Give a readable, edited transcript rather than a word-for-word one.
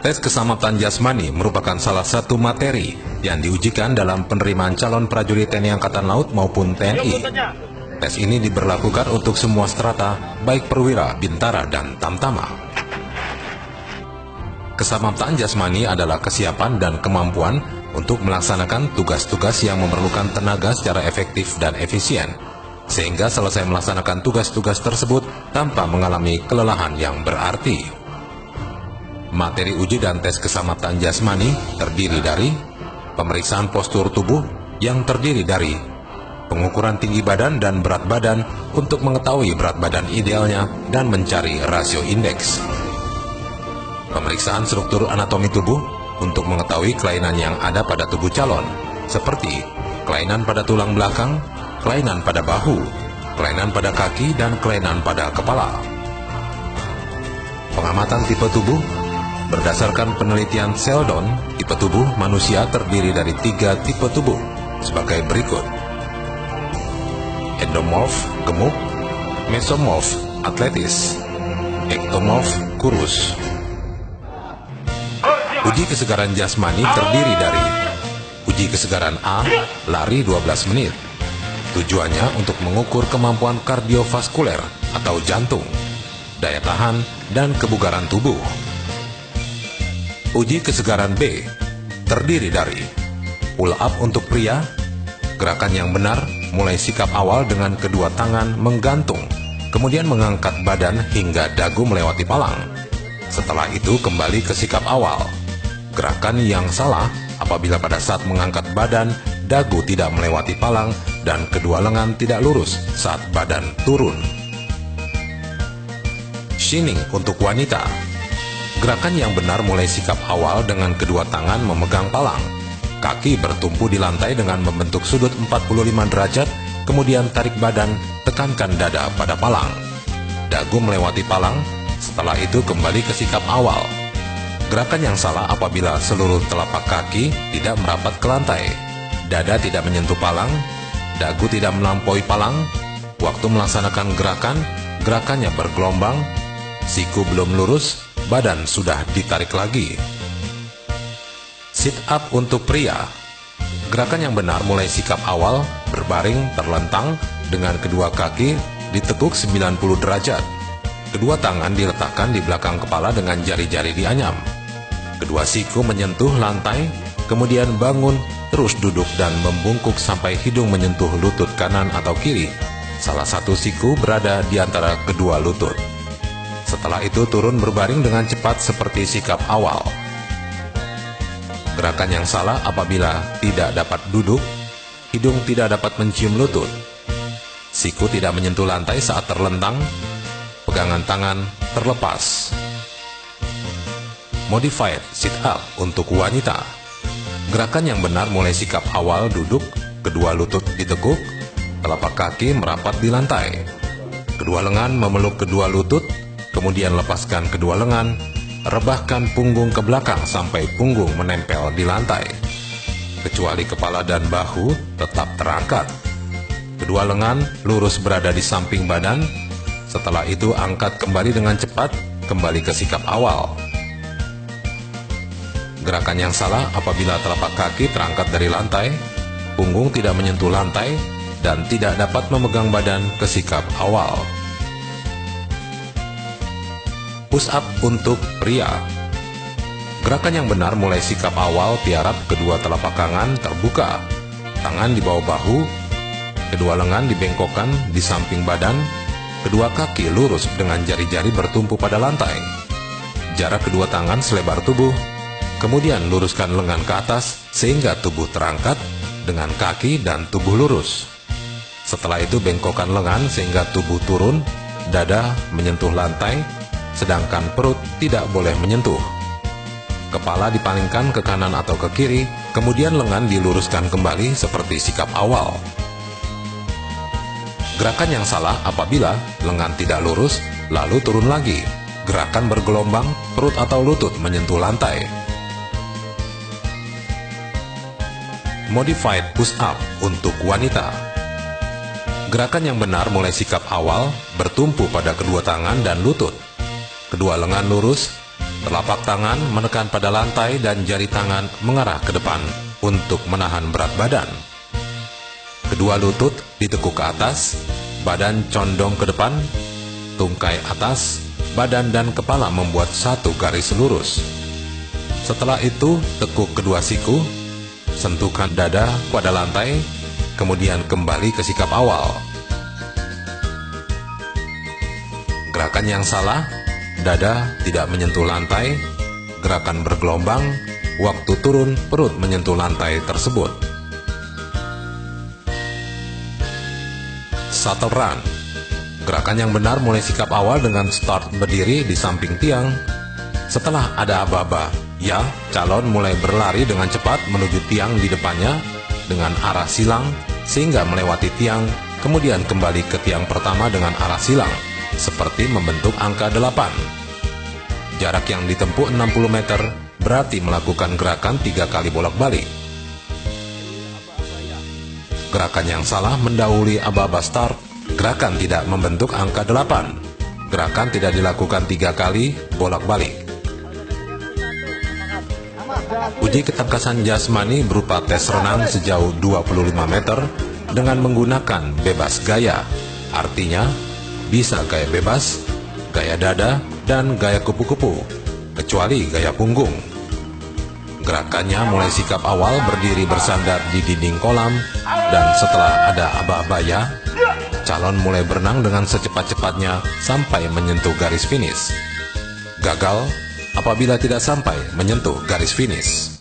Tes keselamatan jasmani merupakan salah satu materi yang diujikan dalam penerimaan calon prajurit TNI Angkatan Laut maupun TNI. Tes ini diberlakukan untuk semua strata, baik perwira, bintara, dan tamtama. Keselamatan jasmani adalah kesiapan dan kemampuan untuk melaksanakan tugas-tugas yang memerlukan tenaga secara efektif dan efisien, sehingga selesai melaksanakan tugas-tugas tersebut tanpa mengalami kelelahan yang berarti. Materi uji dan tes keselamatan jasmani terdiri dari pemeriksaan postur tubuh yang terdiri dari pengukuran tinggi badan dan berat badan untuk mengetahui berat badan idealnya dan mencari rasio indeks. Pemeriksaan struktur anatomi tubuh untuk mengetahui kelainan yang ada pada tubuh calon, seperti kelainan pada tulang belakang, kelainan pada bahu, kelainan pada kaki, dan kelainan pada kepala. Pengamatan tipe tubuh berdasarkan penelitian Sheldon, tipe tubuh manusia terdiri dari 3 tipe tubuh sebagai berikut: endomorph, gemuk; mesomorph, atletis; ektomorph, kurus. Uji kesegaran jasmani terdiri dari uji kesegaran A, lari 12 menit. Tujuannya untuk mengukur kemampuan kardiovaskuler atau jantung, daya tahan, dan kebugaran tubuh. Uji kesegaran B terdiri dari pull up untuk pria, gerakan yang benar mulai sikap awal dengan kedua tangan menggantung, kemudian mengangkat badan hingga dagu melewati palang. Setelah itu kembali ke sikap awal. Gerakan yang salah apabila pada saat mengangkat badan, dagu tidak melewati palang dan kedua lengan tidak lurus saat badan turun. Shinning untuk wanita. Gerakan yang benar mulai sikap awal dengan kedua tangan memegang palang. Kaki bertumpu di lantai dengan membentuk sudut 45 derajat, kemudian tarik badan, tekankan dada pada palang. Dagu melewati palang, setelah itu kembali ke sikap awal. Gerakan yang salah apabila seluruh telapak kaki tidak merapat ke lantai, dada tidak menyentuh palang, dagu tidak melampaui palang. Waktu melaksanakan gerakannya bergelombang, siku belum lurus, badan sudah ditarik lagi. Sit up untuk pria. Gerakan yang benar mulai sikap awal, berbaring terlentang dengan kedua kaki ditekuk 90 derajat. Kedua tangan diletakkan di belakang kepala dengan jari-jari dianyam. Kedua siku menyentuh lantai, kemudian bangun, terus duduk dan membungkuk sampai hidung menyentuh lutut kanan atau kiri. Salah satu siku berada di antara kedua lutut. Setelah itu turun berbaring dengan cepat seperti sikap awal. Gerakan yang salah apabila tidak dapat duduk, hidung tidak dapat mencium lutut, siku tidak menyentuh lantai saat terlentang, pegangan tangan terlepas. Modified sit up untuk wanita. Gerakan yang benar mulai sikap awal duduk, kedua lutut ditekuk, telapak kaki merapat di lantai, kedua lengan memeluk kedua lutut, kemudian lepaskan kedua lengan, rebahkan punggung ke belakang sampai punggung menempel di lantai, kecuali kepala dan bahu tetap terangkat. Kedua lengan lurus berada di samping badan. Setelah itu angkat kembali dengan cepat, kembali ke sikap awal. Gerakan yang salah apabila telapak kaki terangkat dari lantai, punggung tidak menyentuh lantai, dan tidak dapat memegang badan ke sikap awal. Push up untuk pria. Gerakan yang benar mulai sikap awal tiarap kedua telapak tangan terbuka, tangan di bawah bahu, kedua lengan dibengkokkan di samping badan, kedua kaki lurus dengan jari-jari bertumpu pada lantai, jarak kedua tangan selebar tubuh, kemudian luruskan lengan ke atas sehingga tubuh terangkat dengan kaki dan tubuh lurus. Setelah itu bengkokkan lengan sehingga tubuh turun, dada menyentuh lantai, sedangkan perut tidak boleh menyentuh. Kepala dipalingkan ke kanan atau ke kiri, kemudian lengan diluruskan kembali seperti sikap awal. Gerakan yang salah apabila lengan tidak lurus, lalu turun lagi. Gerakan bergelombang, perut atau lutut menyentuh lantai. Modified push up untuk wanita. Gerakan yang benar mulai sikap awal, bertumpu pada kedua tangan dan lutut. Kedua lengan lurus, Telapak tangan menekan pada lantai dan jari tangan mengarah ke depan untuk menahan berat badan. Kedua lutut ditekuk ke atas, badan condong ke depan, tungkai atas, badan dan kepala membuat satu garis lurus. Setelah itu, tekuk kedua siku, sentuhkan dada pada lantai, kemudian kembali ke sikap awal. Gerakan yang salah, dada tidak menyentuh lantai, gerakan bergelombang, waktu turun perut menyentuh lantai tersebut. Shuttle run. Gerakan yang benar mulai sikap awal dengan start berdiri di samping tiang. Setelah ada aba-aba, ya, calon mulai berlari dengan cepat menuju tiang di depannya dengan arah silang sehingga melewati tiang, kemudian kembali ke tiang pertama dengan arah silang, seperti membentuk angka 8. Jarak yang ditempuh 60 meter, berarti melakukan gerakan 3 kali bolak-balik. Gerakan yang salah mendahului aba-aba start, gerakan tidak membentuk angka 8. Gerakan tidak dilakukan 3 kali bolak-balik. Uji ketangkasan jasmani berupa tes renang sejauh 25 meter dengan menggunakan bebas gaya. Artinya, bisa gaya bebas, gaya dada, dan gaya kupu-kupu, kecuali gaya punggung. Gerakannya mulai sikap awal berdiri bersandar di dinding kolam, dan setelah ada aba-abaya, calon mulai berenang dengan secepat-cepatnya sampai menyentuh garis finish. Gagal apabila tidak sampai menyentuh garis finish.